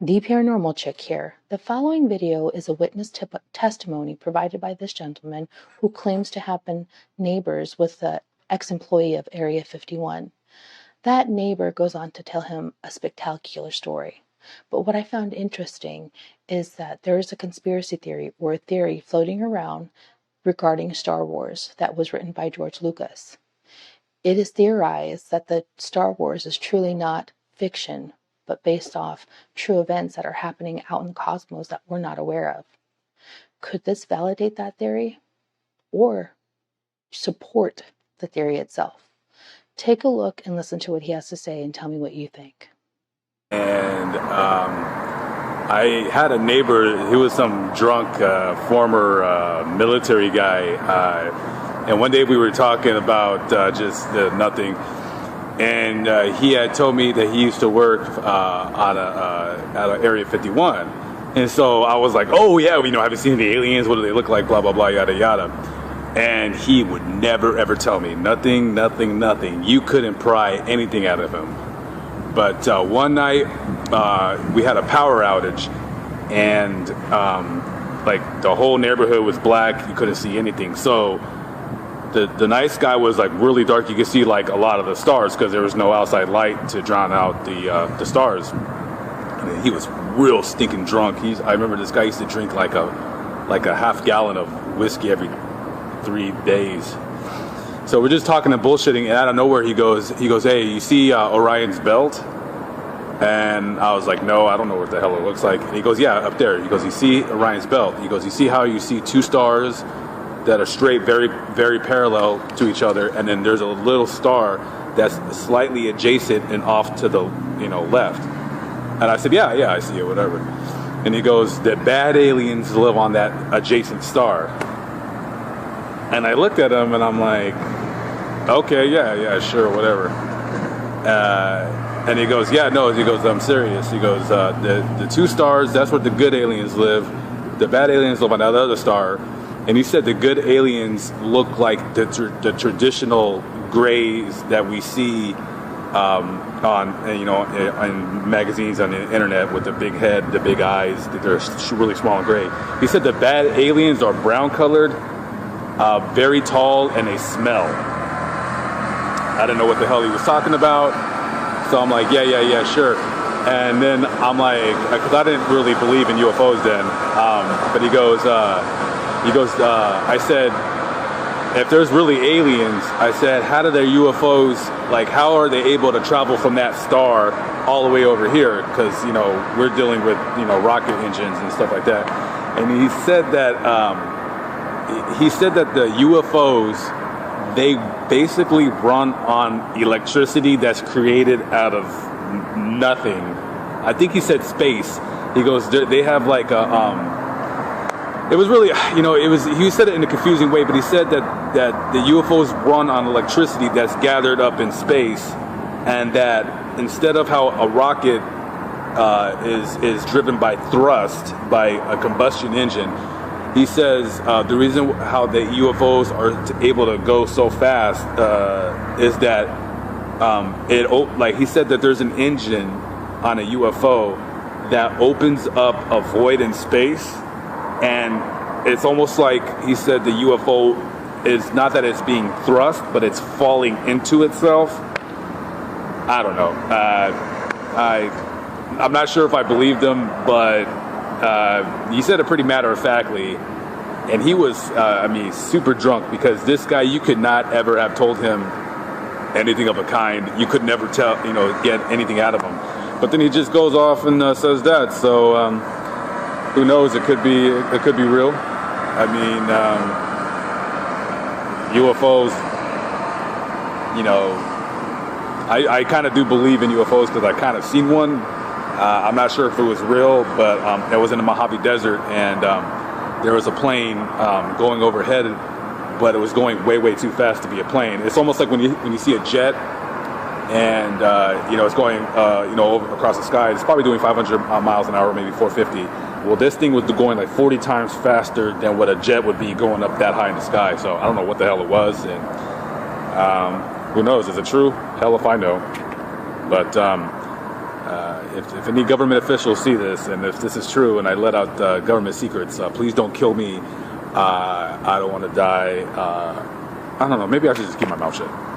The Paranormal Chick here. The following video is a witness testimony provided by this gentleman who claims to have been neighbors with the ex-employee of Area 51. That neighbor goes on to tell him a spectacular story. But what I found interesting is that there is a conspiracy theory or a theory floating around regarding Star Wars that was written by George Lucas. It is theorized that the Star Wars is truly not fiction, but based off true events that are happening out in the cosmos that we're not aware of. Could this validate that theory or support the theory itself? Take a look and listen to what he has to say and tell me what you think. And I had a neighbor, he was some drunk former military guy, and one day we were talking about just nothing. And he had told me that he used to work at Area 51. And so I was like, oh yeah, have you seen the aliens? What do they look like? Blah, blah, blah, yada, yada. And he would never, ever tell me nothing. You couldn't pry anything out of him. But one night we had a power outage, and like the whole neighborhood was black. You couldn't see anything. So the night sky was like really dark. You could see like a lot of the stars because there was no outside light to drown out the stars. And he was real stinking drunk. I remember this guy used to drink like a half gallon of whiskey every 3 days. So we're just talking and bullshitting, and out of nowhere he goes, hey, you see Orion's belt? And I was like, no, I don't know what the hell it looks like. And he goes, yeah, up there. He goes, you see Orion's belt? He goes, you see how you see two stars that are straight, very, very parallel to each other, and then there's a little star that's slightly adjacent and off to the left. And I said, yeah, I see it, whatever. And he goes, the bad aliens live on that adjacent star. And I looked at him and I'm like, okay, yeah, sure, whatever. And he goes, yeah, no, he goes, I'm serious. He goes, the two stars, that's where the good aliens live. The bad aliens live on that other star. And he said the good aliens look like the traditional grays that we see in magazines, on the internet, with the big head, the big eyes. They're really small and gray. He said the bad aliens are brown colored, very tall, and they smell. I didn't know what the hell he was talking about. So I'm like, yeah, sure. And then I'm like, because I didn't really believe in UFOs then. But he goes, I said, if there's really aliens, I said, how do their UFOs, like, how are they able to travel from that star all the way over here? Because, we're dealing with, rocket engines and stuff like that. And he said that the UFOs, they basically run on electricity that's created out of nothing. I think he said space. He goes, they have like it was really, he said it in a confusing way, but he said that the UFOs run on electricity that's gathered up in space, and that instead of how a rocket is driven by thrust, by a combustion engine, he says the reason how the UFOs are able to go so fast is that he said that there's an engine on a UFO that opens up a void in space, and it's almost like he said the UFO is not that it's being thrust, but it's falling into itself. I don't know. I'm not sure if I believed him, but he said it pretty matter-of-factly, and he was, super drunk, because this guy, you could not ever have told him anything of a kind. You could never get anything out of him. But then he just goes off and says that. So who knows? It could be real. UFOs. I kind of do believe in UFOs because I kind of seen one. I'm not sure if it was real, but it was in the Mojave Desert, and there was a plane going overhead, but it was going way, way too fast to be a plane. It's almost like when you see a jet, and it's going over across the sky. It's probably doing 500 miles an hour, maybe 450. Well, this thing was going like 40 times faster than what a jet would be going up that high in the sky. So I don't know what the hell it was, and who knows? Is it true? Hell if I know. But if any government officials see this, and if this is true, and I let out government secrets, please don't kill me. I don't want to die. I don't know. Maybe I should just keep my mouth shut.